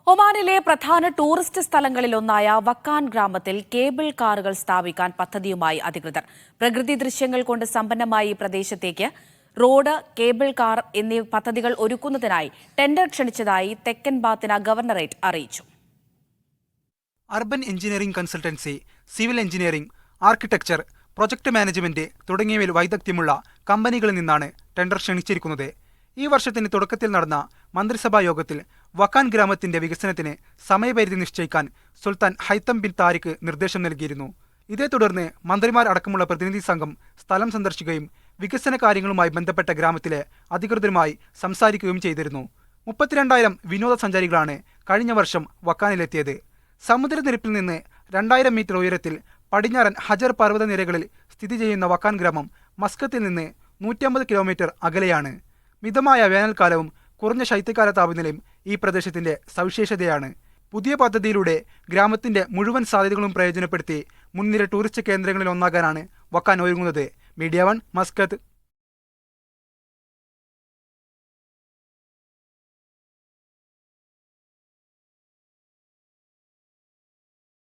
ഒമാനിലെ പ്രധാന ടൂറിസ്റ്റ് സ്ഥലങ്ങളിലൊന്നായ വക്കാൻ ഗ്രാമത്തിൽ കേബിൾ കാറുകൾ സ്ഥാപിക്കാൻ പദ്ധതിയുമായി അധികൃതർ. പ്രകൃതി ദൃശ്യങ്ങൾ കൊണ്ട് സമ്പന്നമായ ഈ പ്രദേശത്തേക്ക് റോഡ്, കേബിൾ കാർ എന്നീ പദ്ധതികൾ ഒരുക്കുന്നതിനായി ടെൻഡർ ക്ഷണിച്ചതായി തെക്കൻ ബാത്തിന ഗവർണറേറ്റ് അറിയിച്ചു. Urban engineering consultancy, civil engineering, architecture, project management തുടങ്ങിയവയിൽ വൈദഗ്ധ്യമുള്ള കമ്പനികളിൽ നിന്നാണ് ടെൻഡർ ക്ഷണിച്ചിരിക്കുന്നത്. ഈ വർഷത്തിന് തുടക്കത്തിൽ നടന്ന മന്ത്രിസഭാ യോഗത്തിൽ വക്കാൻ ഗ്രാമത്തിന്റെ വികസനത്തിന് സമയപരിധി നിശ്ചയിക്കാൻ സുൽത്താൻ ഹൈത്തം ബിൻ താരിഖ് നിർദ്ദേശം നൽകിയിരുന്നു. ഇതേ തുടർന്ന് മന്ത്രിമാർ അടക്കമുള്ള പ്രതിനിധി സംഘം സ്ഥലം സന്ദർശിക്കുകയും വികസന കാര്യങ്ങളുമായി ബന്ധപ്പെട്ട ഗ്രാമത്തിലെ അധികൃതരുമായി സംസാരിക്കുകയും ചെയ്തിരുന്നു. 32,000 വിനോദസഞ്ചാരികളാണ് കഴിഞ്ഞ വർഷം വക്കാനിലെത്തിയത്. സമുദ്രനിരപ്പിൽ നിന്ന് 2,000 മീറ്റർ ഉയരത്തിൽ പടിഞ്ഞാറൻ ഹജർ പർവ്വതനിരകളിൽ സ്ഥിതി ചെയ്യുന്ന വക്കാൻ ഗ്രാമം മസ്കത്തിൽ നിന്ന് 150 കിലോമീറ്റർ അകലെയാണ്. മിതമായ വേനൽക്കാലവും കുറഞ്ഞ ശൈത്യകാല താപനിലയും ഈ പ്രദേശത്തിന്റെ സവിശേഷതയാണ്. പുതിയ പദ്ധതിയിലൂടെ ഗ്രാമത്തിന്റെ മുഴുവൻ സാധ്യതകളും പ്രയോജനപ്പെടുത്തി മുൻനിര ടൂറിസ്റ്റ് കേന്ദ്രങ്ങളിൽ ഒന്നാകാനാണ് വക്കാൻ ഒരുങ്ങുന്നത്. Media 1 Muscat.